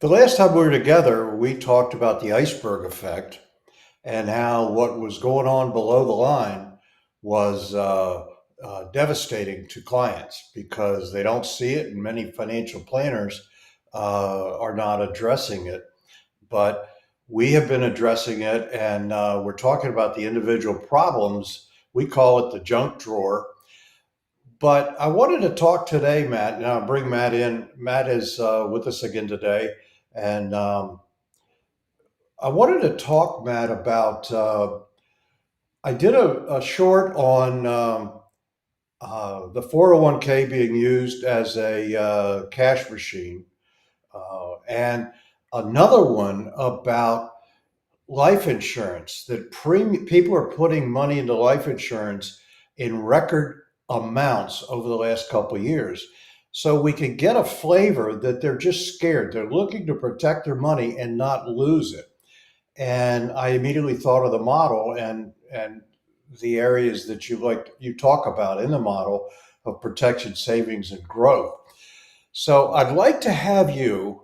The last time we were together, we talked about the iceberg effect and how what was going on below the line was devastating to clients because they don't see it, and many financial planners are not addressing it. But we have been addressing it, and we're talking about the individual problems. We call it the junk drawer. But I wanted to talk today, Matt. Now, bring Matt in. Matt is with us again today, and I wanted to talk, Matt, about. I did a short on the 401k being used as a cash machine, and another one about life insurance that people are putting money into life insurance in record amounts over the last couple of years. So we can get a flavor that they're just scared. They're looking to protect their money and not lose it. And I immediately thought of the model and the areas that you talk about in the model of protection, savings, and growth. So I'd like to have you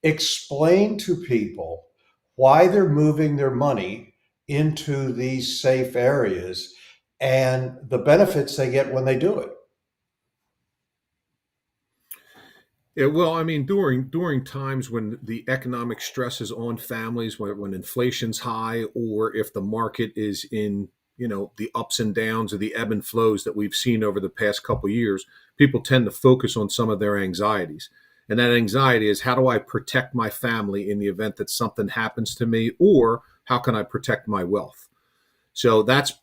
explain to people why they're moving their money into these safe areas and the benefits they get when they do it. Yeah, well, I mean, during times when the economic stress is on families, when inflation's high, or if the market is in the ups and downs or the ebb and flows that we've seen over the past couple of years, people tend to focus on some of their anxieties, and that anxiety is how do I protect my family in the event that something happens to me, or how can I protect my wealth? So that's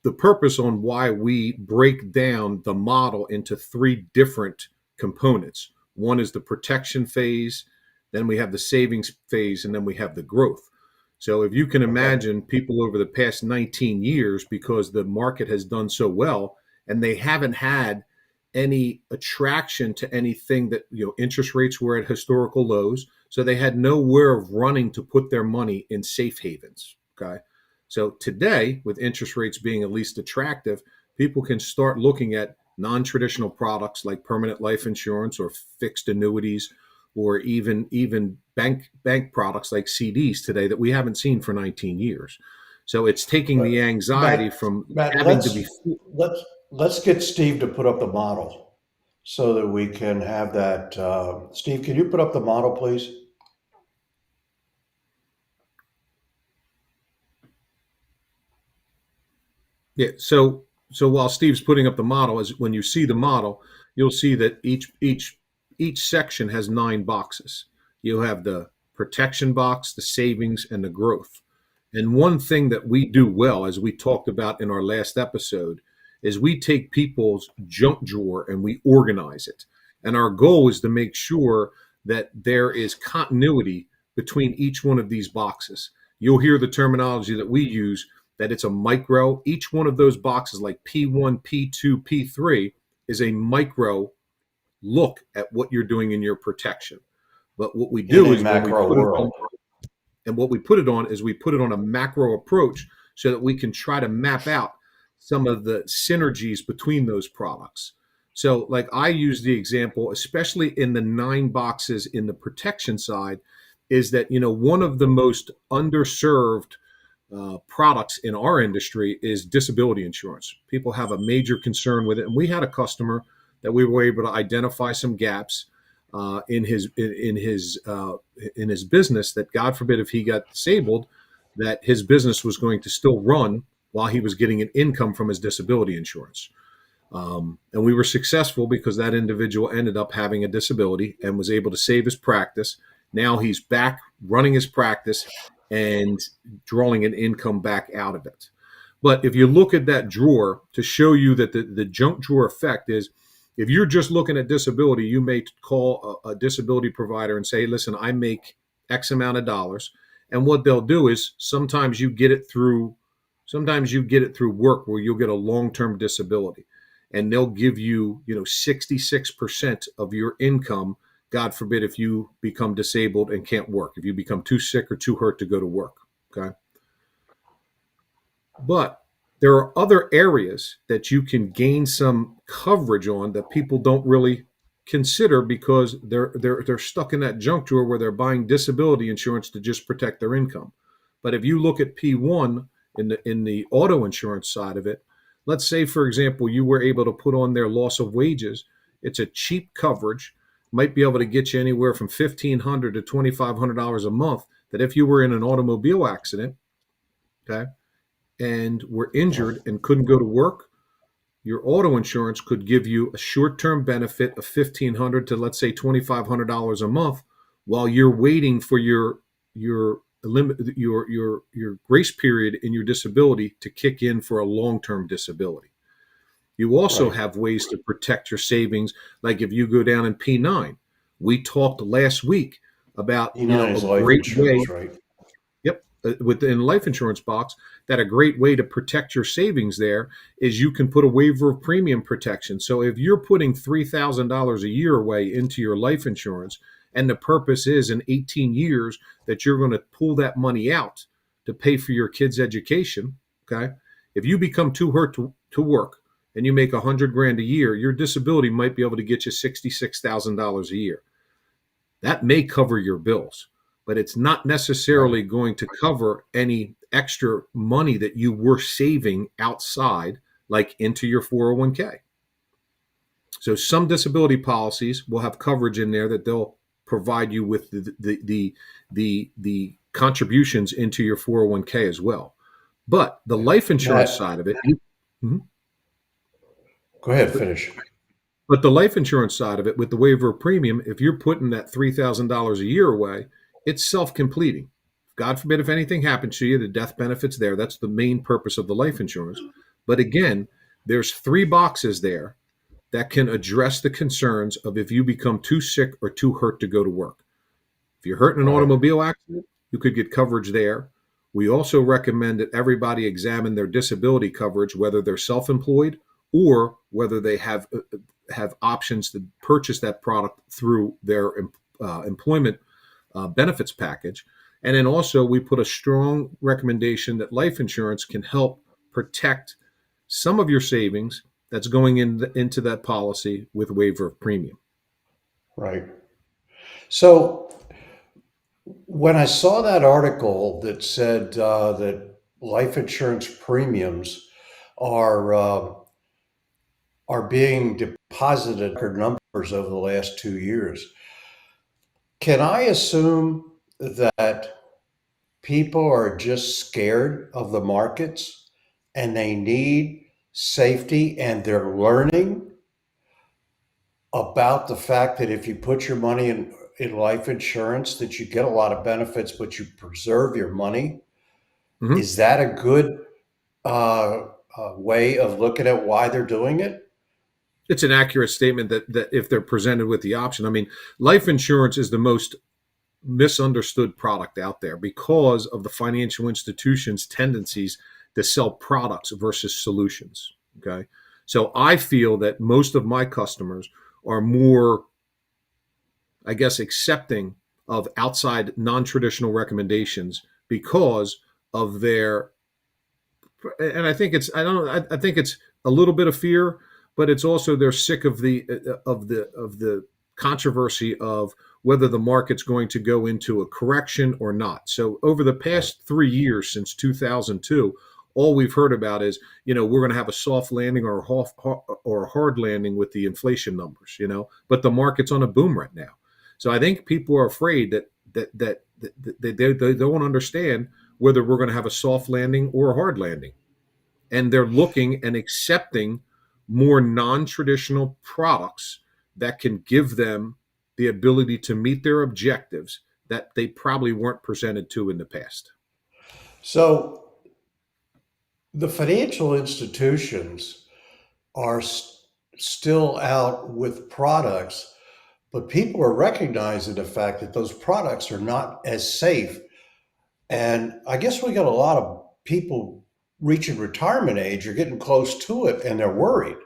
the purpose on why we break down the model into three different components. One is the protection phase, then we have the savings phase, and then we have the growth. So if you can Okay. imagine people over the past 19 years, because the market has done so well, and they haven't had any attraction to anything that, interest rates were at historical lows. So they had nowhere of running to put their money in safe havens. Okay. So today, with interest rates being at least attractive, people can start looking at non-traditional products like permanent life insurance or fixed annuities, or even bank products like CDs today that we haven't seen for 19 years. So it's taking the But anxiety Matt, from Matt, having to be. let's get Steve to put up the model so that we can have that. Steve, can you put up the model, please? Yeah. So while Steve's putting up the model, as when you see the model, you'll see that each section has 9 boxes. You have the protection box, the savings, and the growth. And one thing that we do well, as we talked about in our last episode, is we take people's junk drawer and we organize it. And our goal is to make sure that there is continuity between each one of these boxes. You'll hear the terminology that we use, that it's a micro. Each one of those boxes, like P1, P2, P3, is a micro look at what you're doing in your protection. But what we In do a is when we macro put it on, world. and what we put it on is we put it on a macro approach so that we can try to map out some of the synergies between those products. So, like I use the example, especially in the 9 boxes in the protection side, is that one of the most underserved products in our industry is disability insurance. People have a major concern with it, and we had a customer that we were able to identify some gaps in his business, that God forbid if he got disabled, that his business was going to still run while he was getting an income from his disability insurance. And we were successful because that individual ended up having a disability and was able to save his practice. Now he's back running his practice and drawing an income back out of it. But if you look at that drawer, to show you that the junk drawer effect is, if you're just looking at disability, you may call a disability provider and say, listen, I make X amount of dollars. And what they'll do is sometimes you get it through work where you'll get a long-term disability, and they'll give you, 66% of your income, God forbid, if you become disabled and can't work, if you become too sick or too hurt to go to work. Okay. But there are other areas that you can gain some coverage on that people don't really consider because they're stuck in that junk drawer where they're buying disability insurance to just protect their income. But if you look at P1 in the auto insurance side of it, let's say for example you were able to put on their loss of wages. It's a cheap coverage, might be able to get you anywhere from $1,500 to $2,500 a month. That if you were in an automobile accident, okay, and were injured and couldn't go to work, your auto insurance could give you a short-term benefit of $1,500 to let's say $2,500 a month while you're waiting for your your grace period in your disability to kick in for a long-term disability. You also Right. have ways to protect your savings, like if you go down in P9. We talked last week about, E9 a is life great way. insurance, right? Yep. Within life insurance box, that a great way to protect your savings there is you can put a waiver of premium protection. So if you're putting $3,000 a year away into your life insurance, and the purpose is in 18 years that you're going to pull that money out to pay for your kids' education, okay? If you become too hurt to work and you make 100 grand a year, your disability might be able to get you $66,000 a year. That may cover your bills, but it's not Right. necessarily going to cover any extra money that you were saving outside, like into your 401k. So some disability policies will have coverage in there that they'll provide you with the contributions into your 401k as well. But the life insurance Matt, side of it, Mhm. go ahead, finish. But the life insurance side of it, with the waiver of premium, if you're putting that $3,000 a year away, it's self completing. God forbid if anything happens to you, the death benefit's there. That's the main purpose of the life insurance. But again, there's three boxes there that can address the concerns of if you become too sick or too hurt to go to work. If you're hurt in an Right. automobile accident, you could get coverage there. We also recommend that everybody examine their disability coverage, whether they're self-employed or whether they have options to purchase that product through their employment benefits package. And then also, we put a strong recommendation that life insurance can help protect some of your savings that's going into that policy with waiver of premium. Right. So when I saw that article that said that life insurance premiums are are being deposited record numbers over the last 2 years, can I assume that people are just scared of the markets and they need safety and they're learning about the fact that if you put your money in life insurance that you get a lot of benefits but you preserve your money? Mhm. Is that a good way of looking at why they're doing it? It's an accurate statement that if they're presented with the option, I mean, life insurance is the most misunderstood product out there because of the financial institutions' tendencies to sell products versus solutions. Okay. So I feel that most of my customers are more, I guess, accepting of outside non traditional recommendations because of their, and I think it's, I don't know, I think it's a little bit of fear, but it's also they're sick of the controversy of whether the market's going to go into a correction or not. So over the Right. past 3 years since 2002, all we've heard about is, we're going to have a soft landing or a hard landing with the inflation numbers, but the market's on a boom right now. So I think people are afraid that they don't understand whether we're going to have a soft landing or a hard landing, and they're looking and accepting more non-traditional products that can give them the ability to meet their objectives that they probably weren't presented to in the past. So the financial institutions are still out with products, but people are recognizing the fact that those products are not as safe. And I guess we got a lot of people reaching retirement age or getting close to it, and they're worried.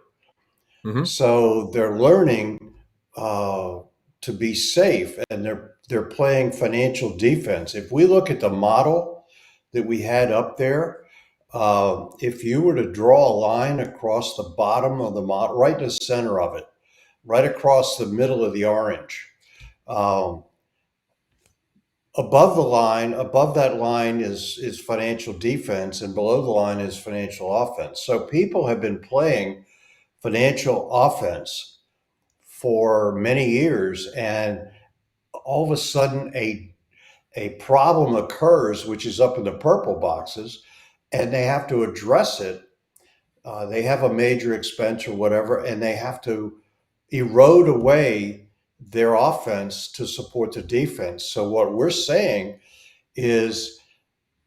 Mm-hmm. So they're learning uh, to be safe, and they're playing financial defense. If we look at the model that we had up there, if you were to draw a line across the bottom of the model, right in the center of it, right across the middle of the orange. Um, above that line is financial defense, and below the line is financial offense. So people have been playing financial offense for many years, and all of a sudden a problem occurs, which is up in the purple boxes, and they have to address it. They have a major expense or whatever, and they have to erode away their offense to support the defense. So what we're saying is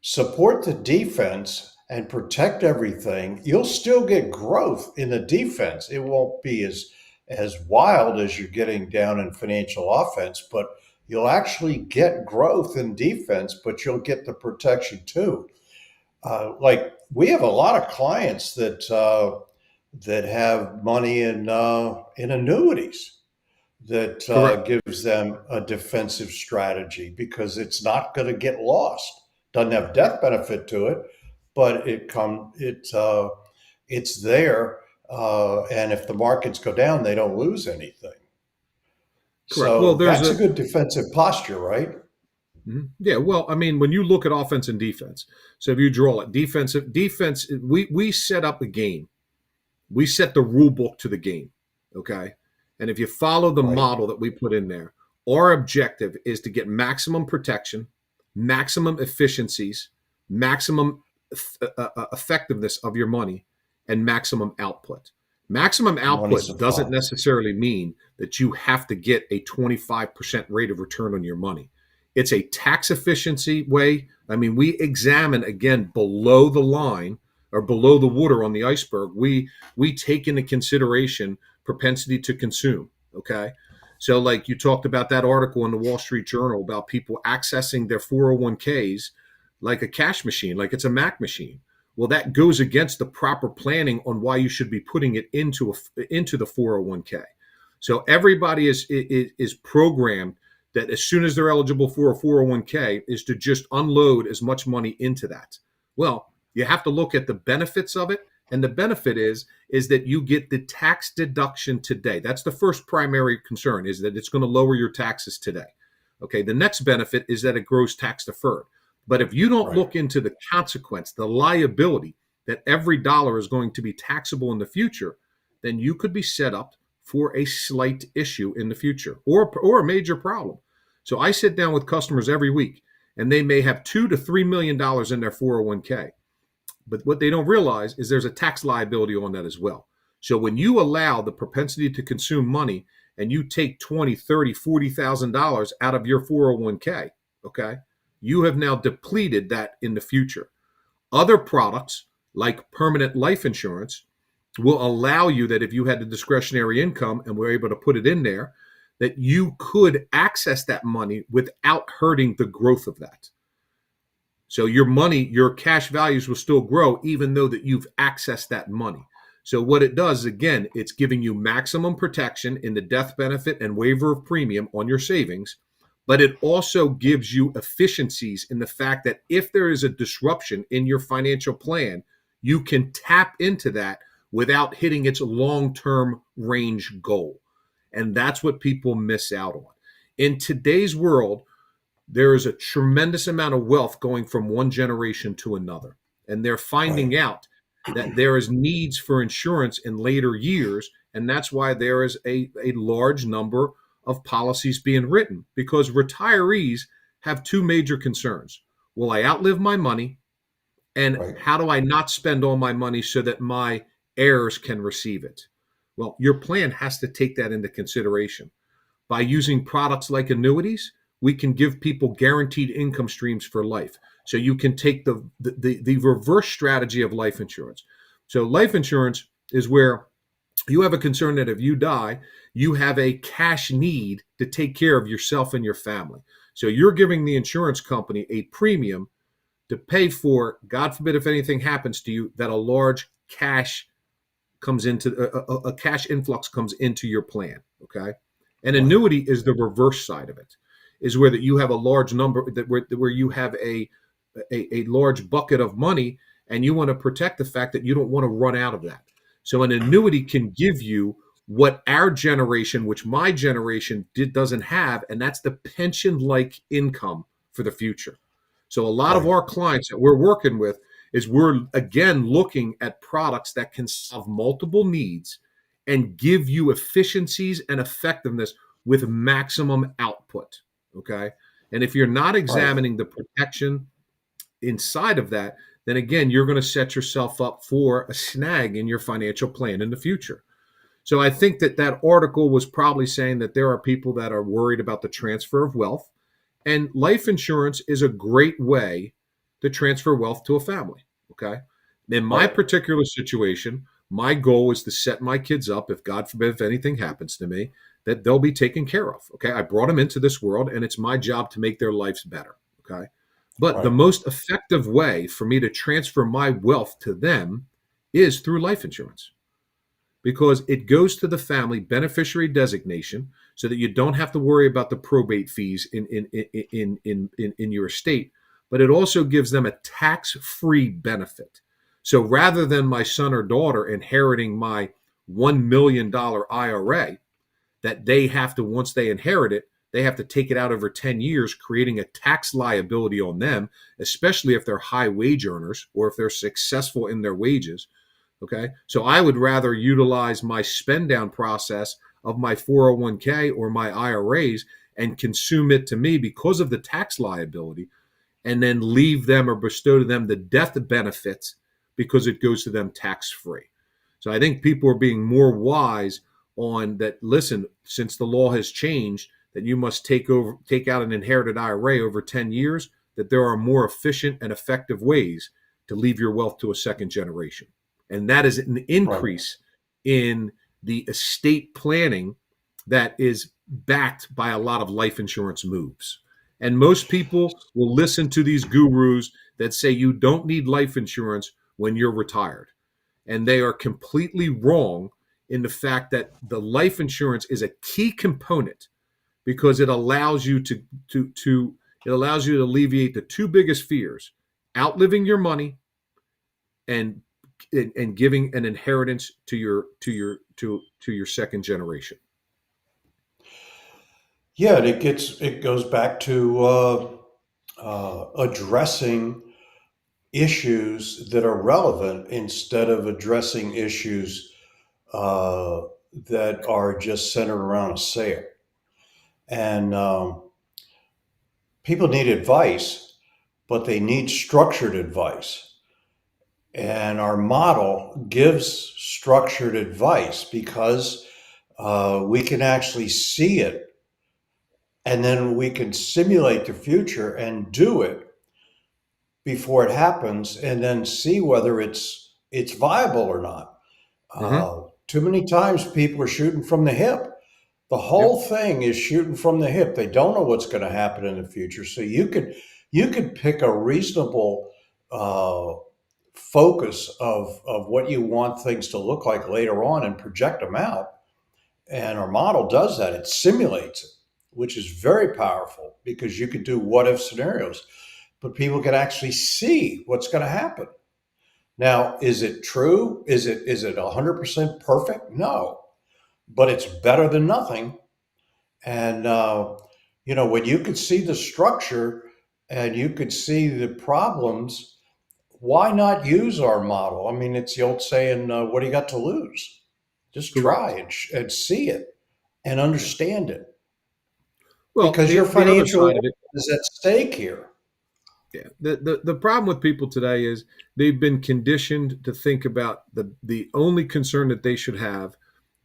support the defense and protect everything. You'll still get growth in the defense. It won't be as wild as you're getting down in financial offense, but you'll actually get growth in defense, but you'll get the protection too. Like we have a lot of clients that have money in annuities that Correct. gives them a defensive strategy because it's not going to get lost. Doesn't have death benefit to it, but it's there. And if the markets go down, they don't lose anything. Correct. Well, So there's that's a a good defensive posture, right? yeah. Well, I mean, when you look at offense and defense, so if you draw it, defense, we set up a game. We set the rule book to the game. Okay. And if you follow the Right. model that we put in there, our objective is to get maximum protection, maximum efficiencies, maximum effectiveness of your money, and maximum output. Maximum Money output doesn't supply. necessarily mean that you have to get a 25% rate of return on your money. It's a tax efficiency way. I mean, we examine again below the line or below the water on the iceberg. We take into consideration propensity to consume. Okay. So, like you talked about that article in the Wall Street Journal about people accessing their 401ks like a cash machine, like it's a Mac machine. Well, that goes against the proper planning on why you should be putting it into the 401k. So everybody is programmed that as soon as they're eligible for a 401k is to just unload as much money into that. Well, you have to look at the benefits of it, and the benefit is that you get the tax deduction today. That's the first primary concern, is that it's going to lower your taxes today. Okay, the next benefit is that it grows tax deferred. But if you don't Right. look into the consequence, the liability that every dollar is going to be taxable in the future, then you could be set up for a slight issue in the future or a major problem. So I sit down with customers every week, and they may have $2 to $3 million in their 401k. But what they don't realize is there's a tax liability on that as well. So when you allow the propensity to consume money and you take 20, 30, $40,000 out of your 401k, okay, you have now depleted that in the future. Other products like permanent life insurance will allow you that if you had the discretionary income and were able to put it in there, that you could access that money without hurting the growth of that. So your money, your cash values will still grow even though that you've accessed that money. So what it does, again, it's giving you maximum protection in the death benefit and waiver of premium on your savings, but it also gives you efficiencies in the fact that if there is a disruption in your financial plan, you can tap into that without hitting its long-term range goal. And that's what people miss out on. In today's world, there is a tremendous amount of wealth going from one generation to another. And they're Right. finding out that there is needs for insurance in later years. And that's why there is a large number of policies being written, because retirees have two major concerns. Will I outlive my money? And Right. how do I not spend all my money so that my heirs can receive it? Well, your plan has to take that into consideration. By using products like annuities, we can give people guaranteed income streams for life. So you can take the reverse strategy of life insurance. So life insurance is where you have a concern that if you die, you have a cash need to take care of yourself and your family. So you're giving the insurance company a premium to pay for, God forbid, if anything happens to you, that a large cash comes into a cash influx comes into your plan. Okay. An Right. annuity is the reverse side of it, is where that you have a large number where you have a large bucket of money and you want to protect the fact that you don't want to run out of that. So an annuity can give you what our generation, which my generation doesn't have, and that's the pension like income for the future. So a lot of Right. our clients that we're working with is we're again looking at products that can solve multiple needs and give you efficiencies and effectiveness with maximum output. Okay. And if you're not Right. examining the protection inside of that, then again, you're going to set yourself up for a snag in your financial plan in the future. So I think that that article was probably saying that there are people that are worried about the transfer of wealth, and life insurance is a great way to transfer wealth to a family. Okay. In my Right. particular situation, my goal is to set my kids up, if God forbid, if anything happens to me, that they'll be taken care of. Okay. I brought them into this world and it's my job to make their lives better. Okay. But the Right. most effective way for me to transfer my wealth to them is through life insurance because it goes to the family beneficiary designation so that you don't have to worry about the probate fees in your estate, but it also gives them a tax-free benefit. So rather than my son or daughter inheriting my $1 million IRA that they have to, once they inherit it, they have to take it out over 10 years, creating a tax liability on them, especially if they're high wage earners or if they're successful in their wages. Okay. So I would rather utilize my spend down process of my 401k or my IRAs and consume it to me because of the tax liability and then leave them or bestow to them the death benefits because it goes to them tax free. So I think people are being more wise on that. Listen, since the law has changed that you must take out an inherited IRA over 10 years, that there are more efficient and effective ways to leave your wealth to a second generation. And that is an Right. increase in the estate planning that is backed by a lot of life insurance moves. And most people will listen to these gurus that say you don't need life insurance when you're retired. And they are completely wrong in the fact that the life insurance is a key component because it allows you to it allows you to alleviate the two biggest fears: outliving your money and giving an inheritance to your second generation. Yeah, and it goes back to addressing issues that are relevant instead of addressing issues uh, that are just centered around a sale. And people need advice, but they need structured advice. And our model gives structured advice because we can actually see it and then we can simulate the future and do it before it happens and then see whether it's viable or not. Mm-hmm. Too many times people are shooting from the hip. The Yep. whole thing is shooting from the hip. They don't know what's going to happen in the future. So you could pick a reasonable uh, focus of what you want things to look like later on and project them out. And our model does that. It simulates it, which is very powerful because you could do what if scenarios, but people can actually see what's going to happen. Now, is it true? Is it 100% perfect? No, but it's better than nothing. And when you could see the structure and you could see the problems, why not use our model? I mean, it's the old saying, "What do you got to lose? Just try Correct. and see it and Yeah. understand it, Well, because your the other financial side of it, is at stake here." yeah, the problem with people today is they've been conditioned to think about the only concern that they should have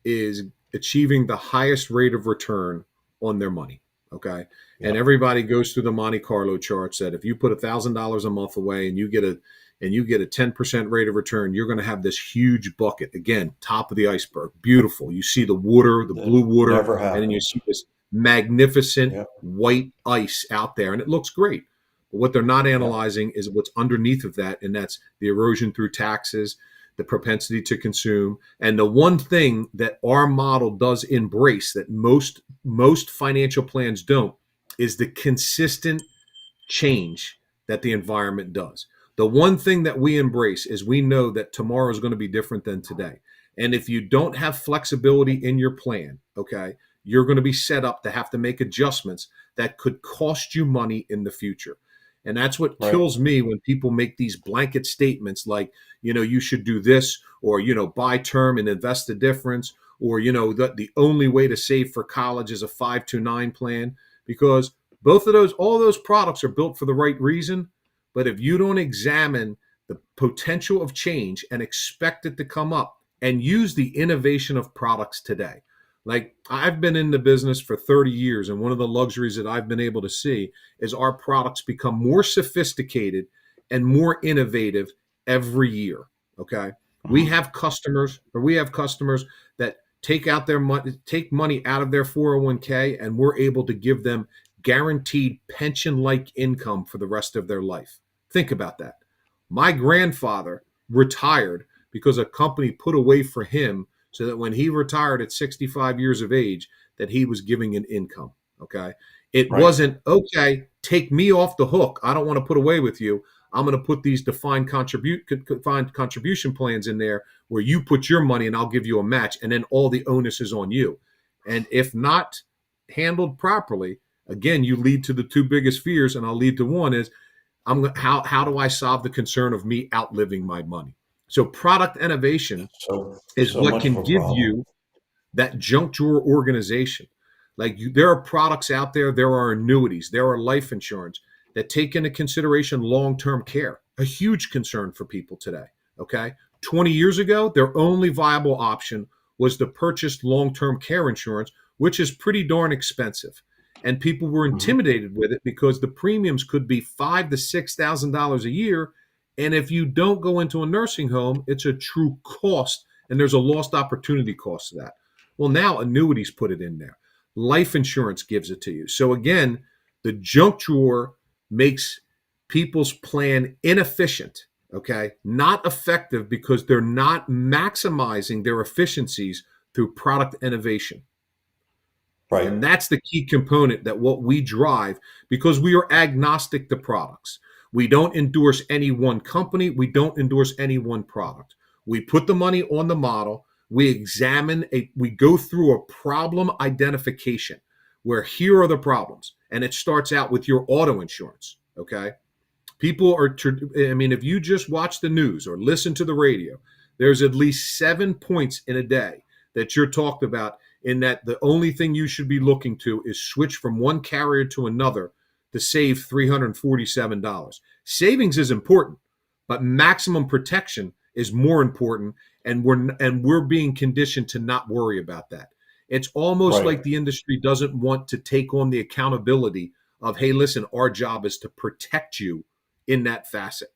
is achieving the highest rate of return on their money. Okay. And Yep. everybody goes through the Monte Carlo charts that if you put $1,000 a month away and you get a 10% rate of return, you're going to have this huge bucket. Again, top of the iceberg. Beautiful. You see the water, the That blue water, never and then you happens. see this magnificent Yep. white ice out there, and it looks great. But what they're not Yep. analyzing is what's underneath of that, and that's the erosion through taxes, the propensity to consume, and the one thing that our model does embrace that most financial plans don't is the consistent change that the environment does. The one thing that we embrace is we know that tomorrow is going to be different than today. And if you don't have flexibility in your plan, okay, you're going to be set up to have to make adjustments that could cost you money in the future. And that's what Right. kills me when people make these blanket statements like, you should do this, or, buy term and invest the difference, or, the only way to save for college is a 529 plan, because all those products are built for the right reason. But if you don't examine the potential of change and expect it to come up and use the innovation of products today. Like, I've been in the business for 30 years, and one of the luxuries that I've been able to see is our products become more sophisticated and more innovative every year. Okay. Mhm. We have customers that take money out of their 401k, and we're able to give them guaranteed pension like income for the rest of their life. Think about that. My grandfather retired because a company put away for him so that when he retired at 65 years of age, that he was giving an income. Okay. It Right. wasn't, okay, take me off the hook. I don't want to put away with you. I'm going to put these defined contribution plans in there where you put your money and I'll give you a match, and then all the onus is on you. And if not handled properly, again, you lead to the two biggest fears, and I'll lead to one is, how do I solve the concern of me outliving my money? So product innovation So is so what much of can a give problem. you that junk drawer organization. There are products out there, there are annuities, there are life insurance that take into consideration long-term care, a huge concern for people today. Okay. 20 years ago, their only viable option was to purchase long-term care insurance, which is pretty darn expensive. And people were Mhm. intimidated with it because the premiums could be $5,000 to $6,000 a year. And if you don't go into a nursing home, it's a true cost, and there's a lost opportunity cost to that. Well, now annuities put it in there. Life insurance gives it to you. So again, the junk drawer makes people's plan inefficient, okay? Not effective because they're not maximizing their efficiencies through product innovation. Right. And that's the key component that what we drive, because we are agnostic to products. We don't endorse any one company. We don't endorse any one product. We put the money on the model. We go through a problem identification where here are the problems. And it starts out with your auto insurance. Okay. If you just watch the news or listen to the radio, there's at least 7 points in a day that you're talked about, in that the only thing you should be looking to is switch from one carrier to another to save $347. Savings is important, but maximum protection is more important, and we're being conditioned to not worry about that. It's almost Right. like the industry doesn't want to take on the accountability of, hey, listen, our job is to protect you in that facet.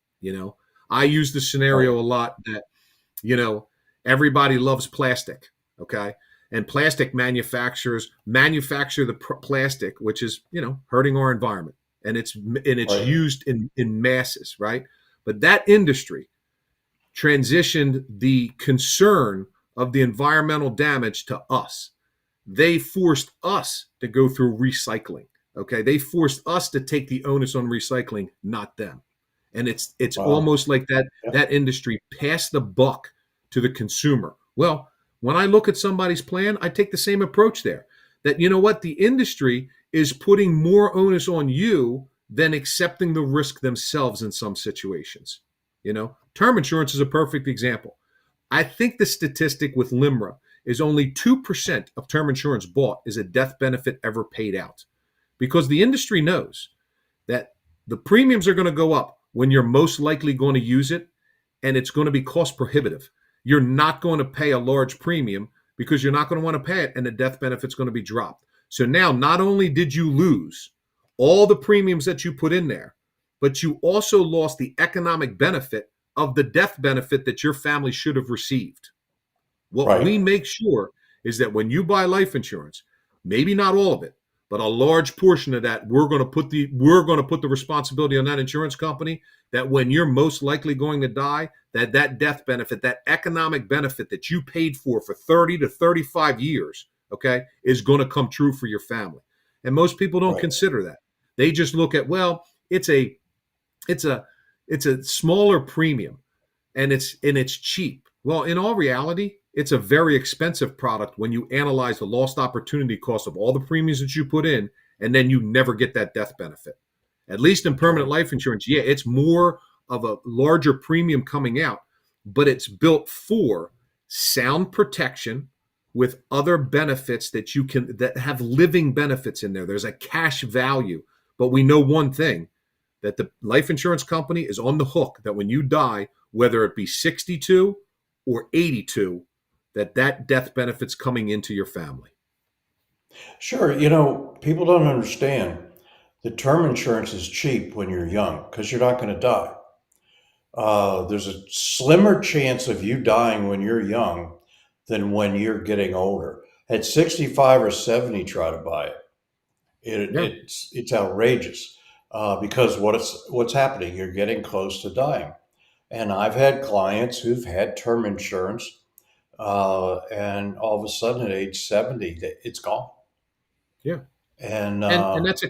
I use the Right. scenario a lot that, you know, everybody loves plastic, okay? And plastic manufacturers manufacture the plastic, which is, hurting our environment. And it's Right. used in masses, right? But that industry transitioned the concern of the environmental damage to us. They forced us to go through recycling. Okay, they forced us to take the onus on recycling, not them. And it's Wow. almost like that Yeah. that industry passed the buck to the consumer. Well, when I look at somebody's plan, I take the same approach there. That, you know what, the industry is putting more onus on you than accepting the risk themselves in some situations. Term insurance is a perfect example. I think the statistic with LIMRA is only 2% of term insurance bought is a death benefit ever paid out, because the industry knows that the premiums are going to go up when you're most likely going to use it, and it's going to be cost prohibitive. You're not going to pay a large premium because you're not going to want to pay it, and the death benefit's going to be dropped. So now, not only did you lose all the premiums that you put in there, but you also lost the economic benefit of the death benefit that your family should have received. What Right. we make sure is that when you buy life insurance, maybe not all of it, but a large portion of that, we're going to put the responsibility on that insurance company, that when you're most likely going to die, that death benefit, that economic benefit that you paid for 30 to 35 years, okay, is going to come true for your family. And most people don't Right. consider that. They just look at, well, it's a smaller premium, and it's cheap. Well, in all reality, it's a very expensive product when you analyze the lost opportunity cost of all the premiums that you put in, and then you never get that death benefit. At least in That's permanent right. life insurance, yeah, it's more of a larger premium coming out, but it's built for sound protection with other benefits that you can that have living benefits in there. There's a cash value, but we know one thing, that the life insurance company is on the hook that when you die, whether it be 62 or 82, that death benefit's coming into your family. Sure. People don't understand that term insurance is cheap when you're young because you're not going to die. There's a slimmer chance of you dying when you're young than when you're getting older. At 65 or 70, try to buy it. Yeah. It's outrageous because what's happening? You're getting close to dying. And I've had clients who've had term insurance, and all of a sudden at age 70, it's gone. Yeah. And And that's a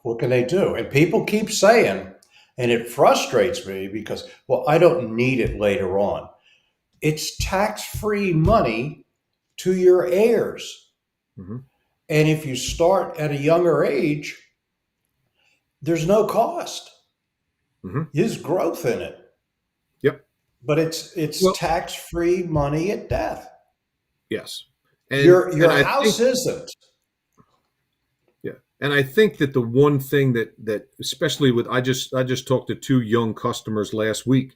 what can they do? And people keep saying, and it frustrates me because, well, I don't need it later on. It's tax-free money to your heirs. Mhm. And if you start at a younger age, there's no cost. Mhm. There's growth in it, Yep. but it's Well, tax-free money at death. yes. And Your I think house isn't. Yeah, and I think that the one thing that especially with I just talked to two young customers last week,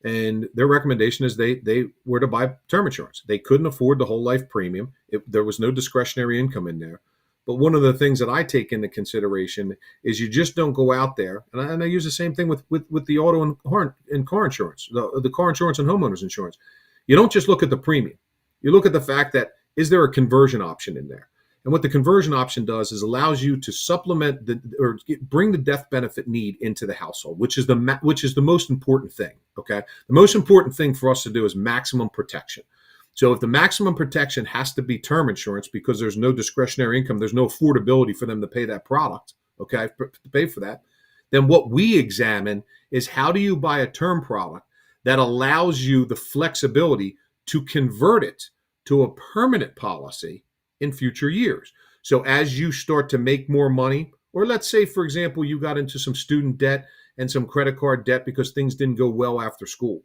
and their recommendation is they were to buy term insurance. They couldn't afford the whole life premium. There was no discretionary income in there. But one of the things that I take into consideration is you just don't go out there, and I use the same thing with the auto and car insurance, the car insurance and homeowners insurance. You don't just look at the premium. You look at the fact that, is there a conversion option in there? And what the conversion option does is allows you to supplement bring the death benefit need into the household, which is the most important thing. Okay, the most important thing for us to do is maximum protection. So if the maximum protection has to be term insurance because there's no discretionary income, there's no affordability for them to pay that product. Okay, to pay for that, then what we examine is how do you buy a term product that allows you the flexibility to convert it to a permanent policy in future years. So as you start to make more money, or let's say, for example, you got into some student debt and some credit card debt because things didn't go well after school.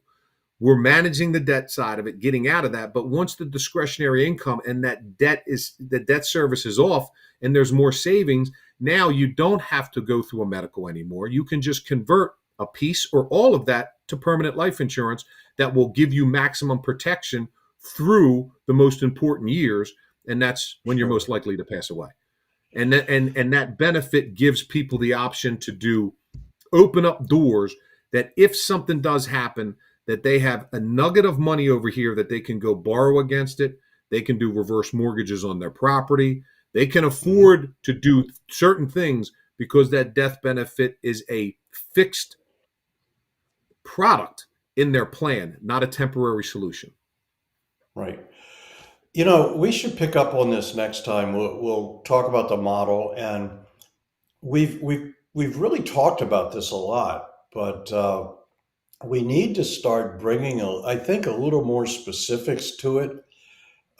We're managing the debt side of it, getting out of that. But once the discretionary income and the debt service is off and there's more savings, now you don't have to go through a medical anymore. You can just convert a piece or all of that to permanent life insurance that will give you maximum protection through the most important years, and that's when you're most Sure. likely to pass away. And that benefit gives people the option to do open up doors that if something does happen, that they have a nugget of money over here that they can go borrow against it. They can do reverse mortgages on their property. They can Mhm. afford to do certain things because that death benefit is a fixed product in their plan, not a temporary solution. Right. We should pick up on this next time. We'll talk about the model, and we've really talked about this a lot, but we need to start bringing, I think, a little more specifics to it.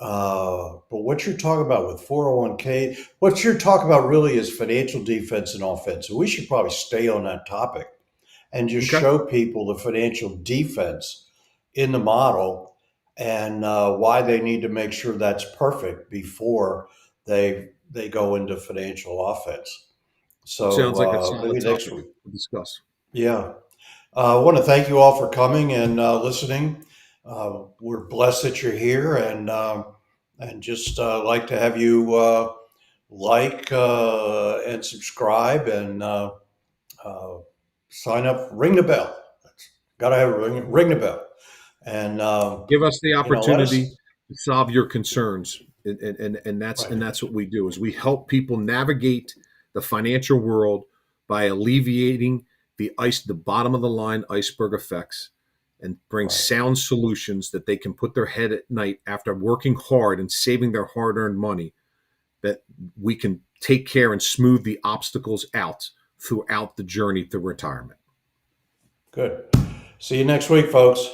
But what you're talking about with 401k, what you're talking about really is financial defense and offense. So we should probably stay on that topic and just Okay. show people the financial defense in the model and why they need to make sure that's perfect before they go into financial offense. So Sounds like a solid maybe next topic week. to discuss. Yeah. I want to thank you all for coming and listening. We're blessed that you're here, and just like to have you like and subscribe and uh, sign up. Ring the bell. Got to have a ring the bell, and Give us the let us. opportunity to solve your concerns, and that's Right. and that's what we do is we help people navigate the financial world by alleviating the bottom of the line iceberg effects, and bring Right. sound solutions that they can put their head at night after working hard and saving their hard-earned money, that we can take care and smooth the obstacles out throughout the journey to retirement. Good. See you next week, folks.